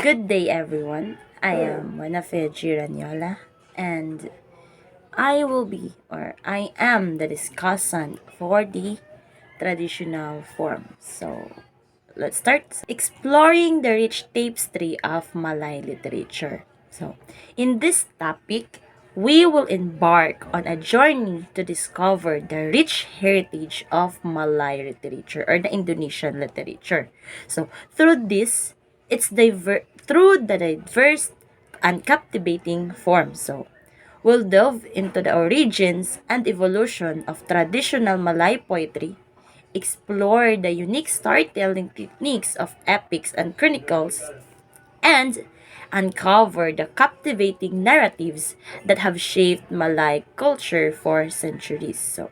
Good day, everyone. I am Manafe Giranyola, and I am the discussant for the traditional form. So, let's start. Exploring the rich tapestry of Malay literature. So, in this topic, we will embark on a journey to discover the rich heritage of Malay literature or the Indonesian literature. So, through the diverse and captivating form. So, we'll delve into the origins and evolution of traditional Malay poetry, explore the unique storytelling techniques of epics and chronicles, and uncover the captivating narratives that have shaped Malay culture for centuries. So,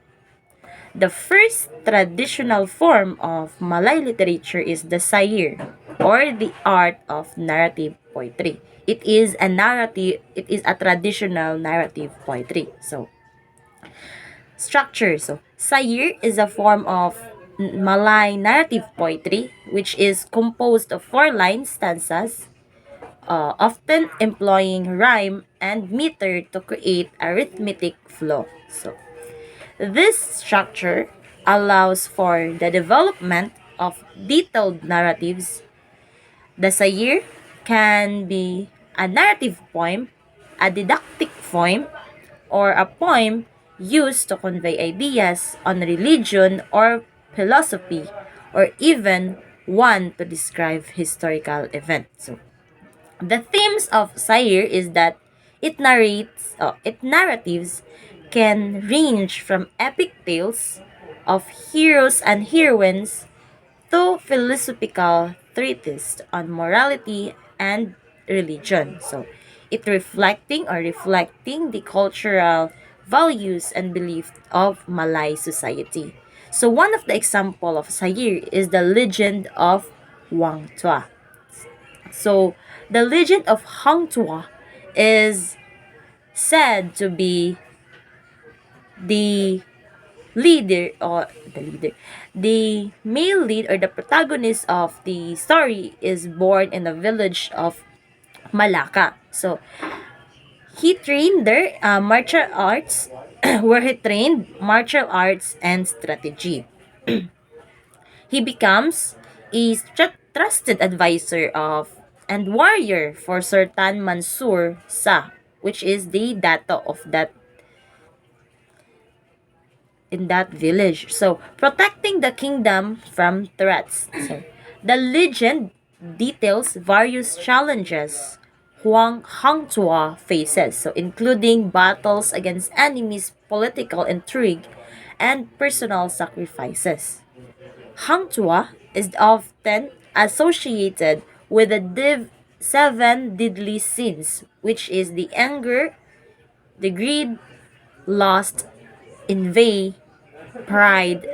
the first traditional form of Malay literature is the sair, or the art of narrative poetry. It is a traditional narrative poetry. So, structure. So, sair is a form of Malay narrative poetry which is composed of four-line stanzas, often employing rhyme and meter to create a rhythmic flow. So, this structure allows for the development of detailed narratives. The sair can be a narrative poem, a didactic poem, or a poem used to convey ideas on religion or philosophy, or even one to describe historical events. So, the themes of sair is that it narratives can range from epic tales of heroes and heroines to philosophical treatises on morality and religion. So, reflecting the cultural values and beliefs of Malay society. So, one of the example of sair is the legend of Wang Tua. So, the legend of Hang Tuah is said to be the the male lead or the protagonist of the story is born in the village of Malacca. So, he trained there martial arts, where he trained martial arts and strategy. He becomes a trusted advisor of and warrior for Sultan Mansur Shah, which is the dato of that in that village. So, protecting the kingdom from threats. So, the legend details various challenges Huang Hangtua faces, so including battles against enemies, political intrigue, and personal sacrifices. Hangtua is often associated with the seven deadly sins, which is the anger, the greed, lust, envy, pride,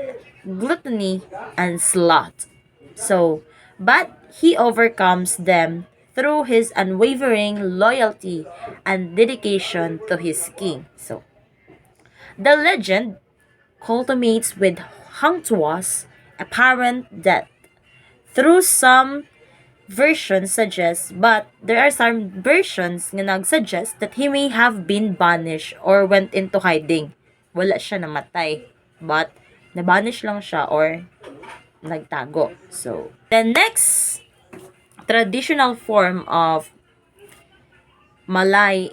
gluttony, and sloth. So, but he overcomes them through his unwavering loyalty and dedication to his king. So, the legend culminates with Hangtua's apparent death through some versions suggest, but there are some versions nga nagsuggest that he may have been banished or went into hiding. Wala siya namatay, but nabanish lang siya or nagtago. So, the next traditional form of Malay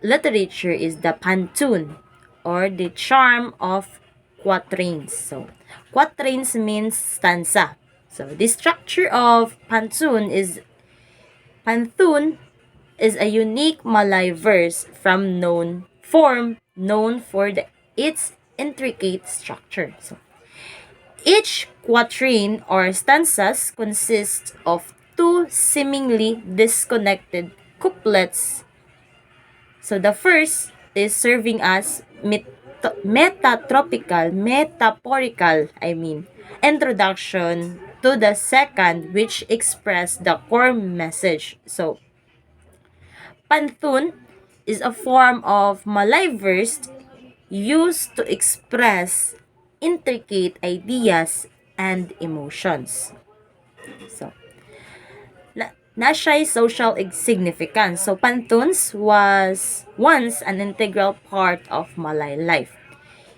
literature is the pantun, or the charm of quatrains. So, quatrains means stanza. So, the structure of pantun is a unique Malay verse from known for its intricate structure. So, each quatrain or stanzas consists of two seemingly disconnected couplets. So the first is serving as metaphorical, introduction to the second, which express the core message. So, pantun is a form of Malay verse used to express intricate ideas and emotions. So, na siya'y social significance. So, pantuns was once an integral part of Malay life.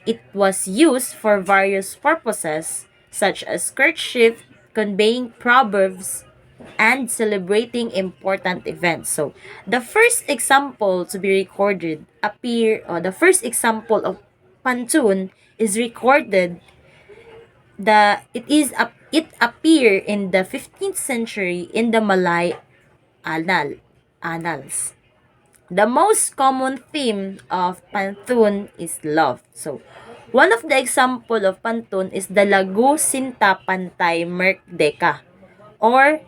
It was used for various purposes, such as courtship, conveying proverbs, and celebrating important events. So, the first example to be recorded the first example of pantun is recorded it appear in the 15th century in the Malay annals. The most common theme of pantun is love. So, one of the example of pantun is the Lagu Sinta Pantay Merdeka, or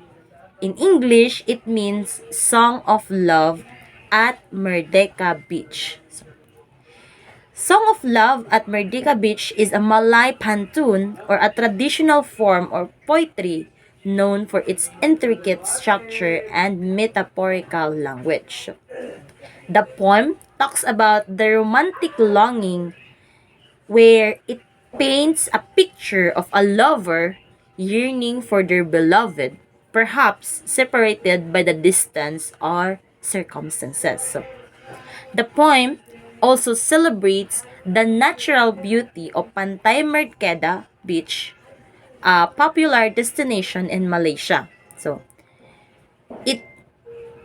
in English, it means Song of Love at Merdeka Beach. Song of Love at Merdeka Beach is a Malay pantun, or a traditional form or poetry known for its intricate structure and metaphorical language. The poem talks about the romantic longing, where it paints a picture of a lover yearning for their beloved, perhaps separated by the distance or circumstances. So, the poem also celebrates the natural beauty of Pantai Merkeda Beach, a popular destination in Malaysia. So, it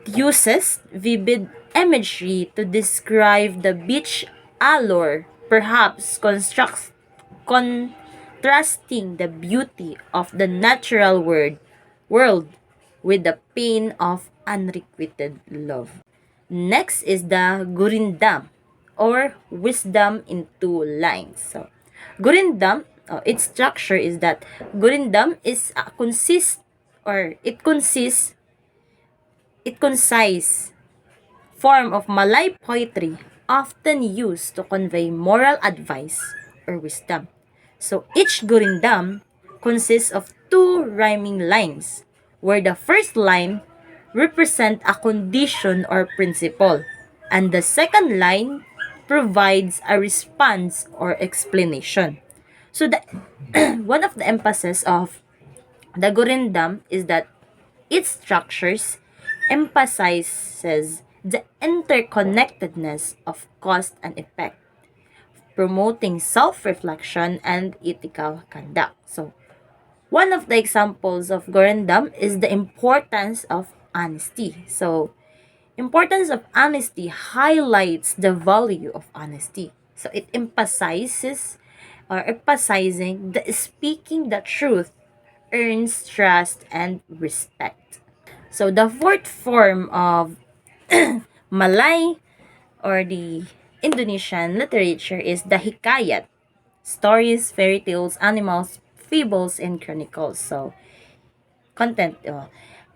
uses vivid imagery to describe the beach allure, perhaps contrasting the beauty of the natural world with the pain of unrequited love. Next is the Gurindam, or wisdom in two lines. So, Gurindam, its structure is that Gurindam is it concise form of Malay poetry often used to convey moral advice or wisdom. So each gurindam consists of two rhyming lines, where the first line represents a condition or principle, and the second line provides a response or explanation. So the one of the emphasis of the gurindam is that its structures emphasizes the interconnectedness of cause and effect, promoting self-reflection and ethical conduct. So, one of the examples of Gorendam is the importance of honesty. So, importance of honesty highlights the value of honesty. So, it emphasizing the speaking the truth earns trust and respect. So the fourth form of Malay, or the Indonesian literature, is the hikayat. Stories, fairy tales, animals, fables, and chronicles. So, content.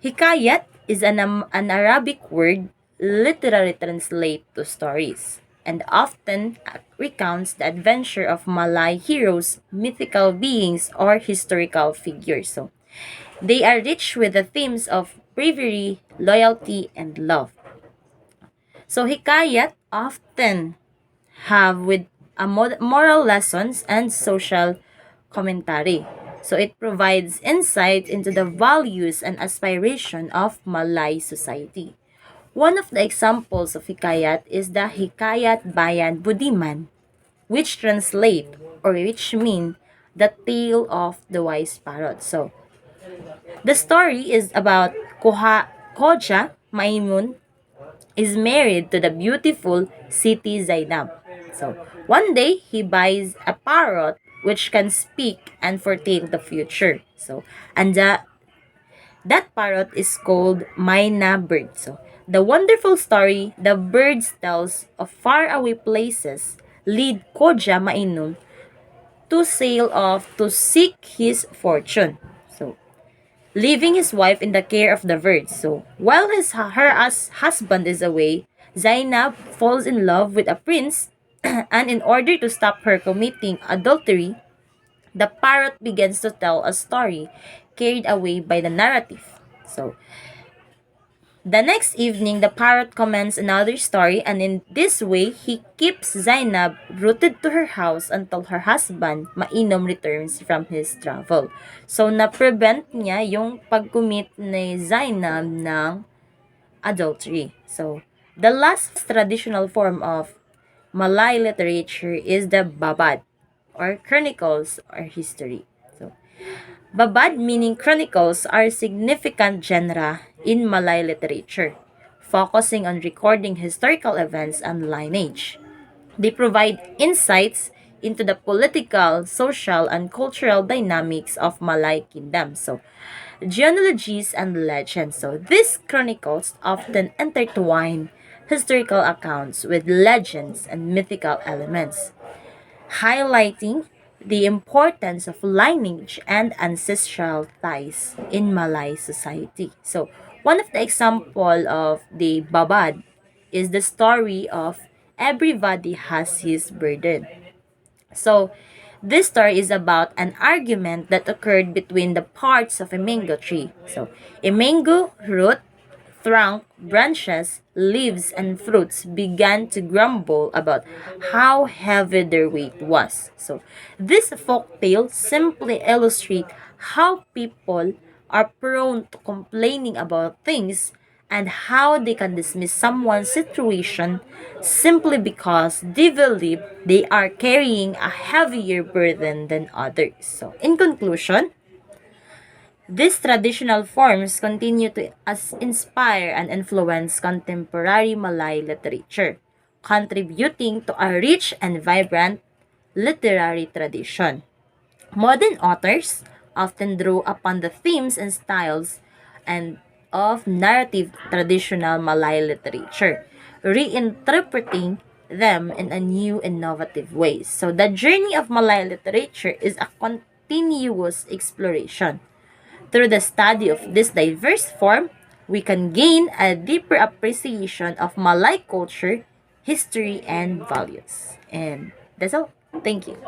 Hikayat is an Arabic word literally translate to stories, and often recounts the adventure of Malay heroes, mythical beings, or historical figures. So, they are rich with the themes of bravery, loyalty, and love. So hikayat often have with a moral lessons and social commentary. So it provides insight into the values and aspiration of Malay society. One of the examples of hikayat is the Hikayat Bayan Budiman, which translate, or which mean the tale of the wise parrot. So the story is about Koja Maimun is married to the beautiful Siti Zainab. So, one day, he buys a parrot which can speak and foretell the future. So, and that parrot is called Maina Bird. So, the wonderful story the birds tells of faraway places lead Koja Mainun to sail off to seek his fortune. So, leaving his wife in the care of the birds. So, while husband is away, Zainab falls in love with a prince, and in order to stop her committing adultery, the parrot begins to tell a story carried away by the narrative. So, The next evening, the parrot commences another story, and in this way, he keeps Zainab rooted to her house until her husband, Mainom, returns from his travel. So, na-prevent niya yung pag-commit ni Zainab ng adultery. So, the last traditional form of Malay literature is the Babad, or chronicles or history. So, Babad, meaning chronicles, are a significant genre in Malay literature, focusing on recording historical events and lineage. They provide insights into the political, social, and cultural dynamics of Malay kingdom. So, genealogies and legends. So, these chronicles often intertwine historical accounts with legends and mythical elements, highlighting the importance of lineage and ancestral ties in Malay society. So, one of the example of the Babad is the story of Everybody Has His Burden. So, this story is about an argument that occurred between the parts of a mango tree. So, a mango root, trunk, branches, leaves, and fruits began to grumble about how heavy their weight was. So, this folk tale simply illustrates how people are prone to complaining about things and how they can dismiss someone's situation simply because they believe they are carrying a heavier burden than others. So, in conclusion, these traditional forms continue to inspire and influence contemporary Malay literature, contributing to a rich and vibrant literary tradition. Modern authors often draw upon the themes and styles and of narrative traditional Malay literature, reinterpreting them in a new innovative ways. So the journey of Malay literature is a continuous exploration. Through the study of this diverse form, we can gain a deeper appreciation of Malay culture, history, and values. And that's all. Thank you.